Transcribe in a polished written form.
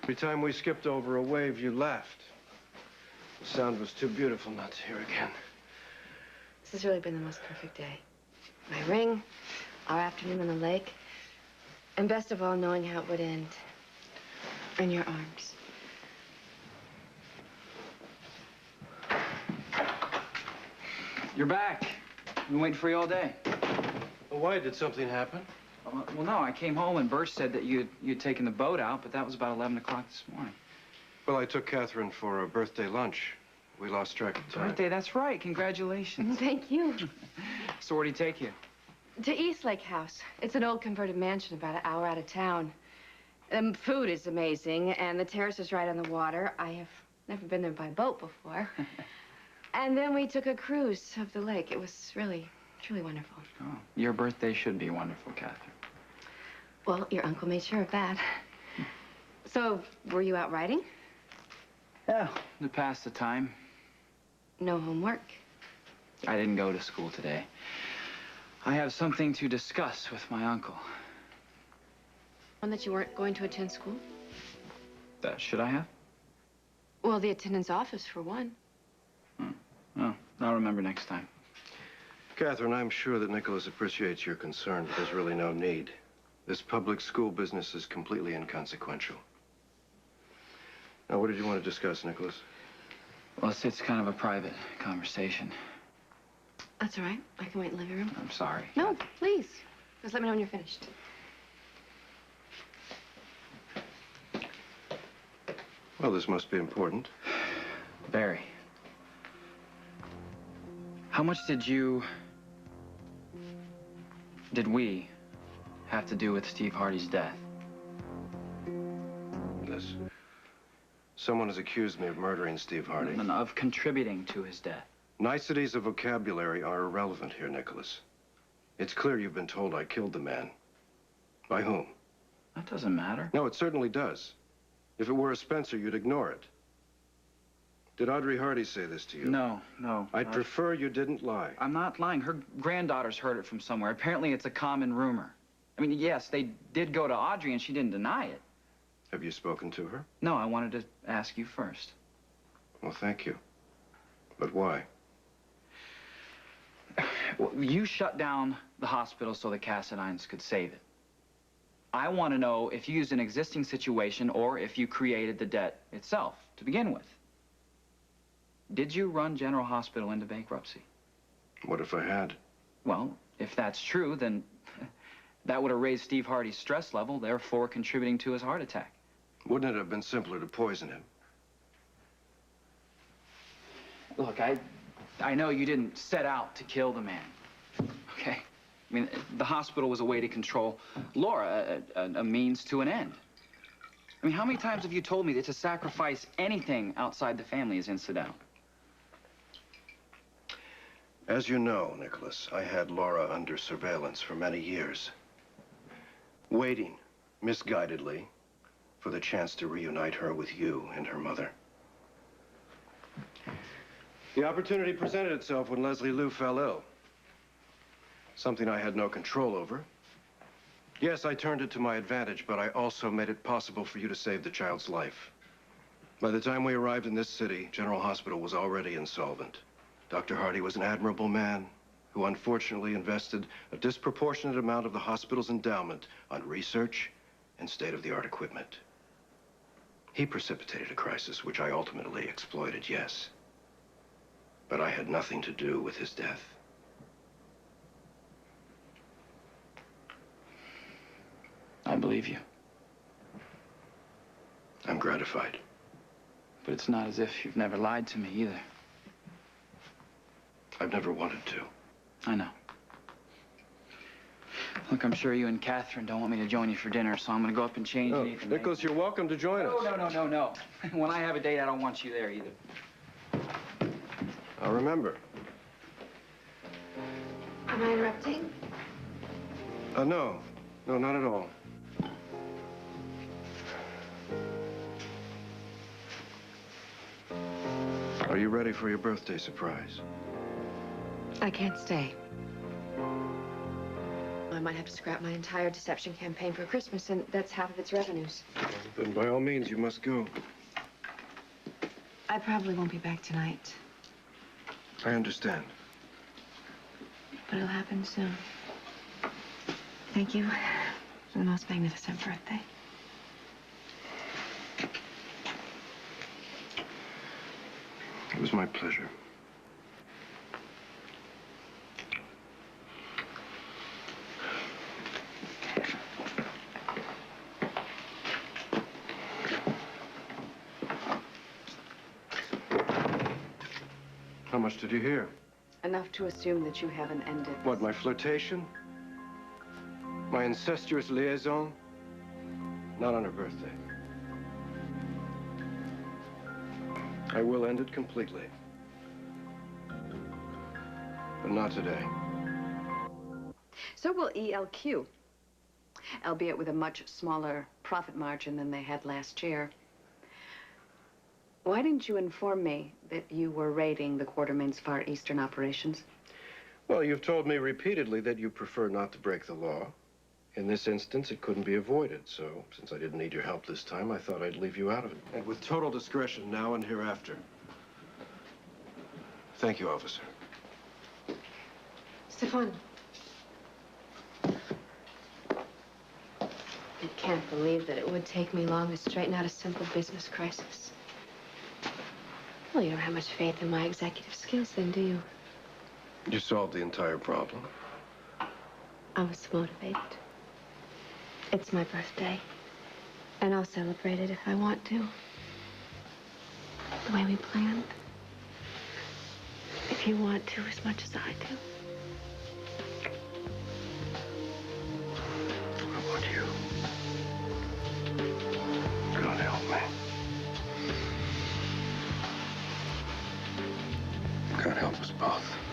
Every time we skipped over a wave, you laughed. The sound was too beautiful not to hear again. This has really been the most perfect day. My ring, our afternoon on the lake, and best of all, knowing how it would end. In your arms. You're back. I've been waiting for you all day. Well, why? Did something happen? Well, no, I came home and Birch said that you'd taken the boat out, but that was about 11 o'clock this morning. Well, I took Catherine for a birthday lunch. We lost track of time. Birthday, that's right. Congratulations. Thank you. So where'd he take you? To Eastlake House. It's an old converted mansion about an hour out of town. Food is amazing, and the terrace is right on the water. I have never been there by boat before. And then we took a cruise of the lake. It was really, truly wonderful. Oh, your birthday should be wonderful, Catherine. Well, your uncle made sure of that. So, were you out riding? Yeah, to pass the time. No homework? I didn't go to school today. I have something to discuss with my uncle. One that you weren't going to attend school? Should I have? Well, the attendance office, for one. Oh, I'll remember next time. Catherine, I'm sure that Nicholas appreciates your concern, but there's really no need. This public school business is completely inconsequential. Now, what did you want to discuss, Nicholas? Well, it's kind of a private conversation. That's all right. I can wait in the living room. I'm sorry. No, please. Just let me know when you're finished. Well, this must be important. Very. How much did we have to do with Steve Hardy's death? This. Someone has accused me of murdering Steve Hardy. No, of contributing to his death. Niceties of vocabulary are irrelevant here, Nicholas. It's clear you've been told I killed the man. By whom? That doesn't matter. No, it certainly does. If it were a Spencer, you'd ignore it. Did Audrey Hardy say this to you? No. I'd prefer you didn't lie. I'm not lying. Her granddaughters heard it from somewhere. Apparently, it's a common rumor. I mean, yes, they did go to Audrey, and she didn't deny it. Have you spoken to her? No, I wanted to ask you first. Well, thank you. But why? Well, you shut down the hospital so the Cassadines could save it. I want to know if you used an existing situation or if you created the debt itself to begin with. Did you run General Hospital into bankruptcy? What if I had? Well, if that's true, then that would have raised Steve Hardy's stress level, therefore contributing to his heart attack. Wouldn't it have been simpler to poison him? Look, I know you didn't set out to kill the man, okay? I mean, the hospital was a way to control Laura, a means to an end. I mean, how many times have you told me that to sacrifice anything outside the family is incidental? As you know, Nicholas, I had Laura under surveillance for many years, waiting, misguidedly, for the chance to reunite her with you and her mother. The opportunity presented itself when Leslie Liu fell ill. Something I had no control over. Yes, I turned it to my advantage, but I also made it possible for you to save the child's life. By the time we arrived in this city, General Hospital was already insolvent. Dr. Hardy was an admirable man who unfortunately invested a disproportionate amount of the hospital's endowment on research and state-of-the-art equipment. He precipitated a crisis which I ultimately exploited, yes. But I had nothing to do with his death. I believe you. I'm gratified. But it's not as if you've never lied to me either. I've never wanted to. I know. Look, I'm sure you and Catherine don't want me to join you for dinner, so I'm going to go up and change anything. Nicholas, you're welcome to join us. No. When I have a date, I don't want you there either. I'll remember. Am I interrupting? No. No, not at all. Are you ready for your birthday surprise? I can't stay. I might have to scrap my entire deception campaign for Christmas, and that's half of its revenues. Then by all means, you must go. I probably won't be back tonight, I understand. but it'll happen soon. Thank you for the most magnificent birthday. It was my pleasure. How much did you hear? Enough to assume that you haven't ended. What, my flirtation? My incestuous liaison? Not on her birthday. I will end it completely. But not today. So will ELQ, albeit with a much smaller profit margin than they had last year. Why didn't you inform me that you were raiding the Quartermain's Far Eastern operations? Well, you've told me repeatedly that you prefer not to break the law. In this instance, it couldn't be avoided, so since I didn't need your help this time, I thought I'd leave you out of it. And with total discretion now and hereafter. Thank you, officer. Stefan. I can't believe that it would take me long to straighten out a simple business crisis. Well, you don't have much faith in my executive skills then, do you? You solved the entire problem. I was motivated. It's my birthday, and I'll celebrate it if I want to. The way we planned. If you want to as much as I do. I want you. God help me. God help us both.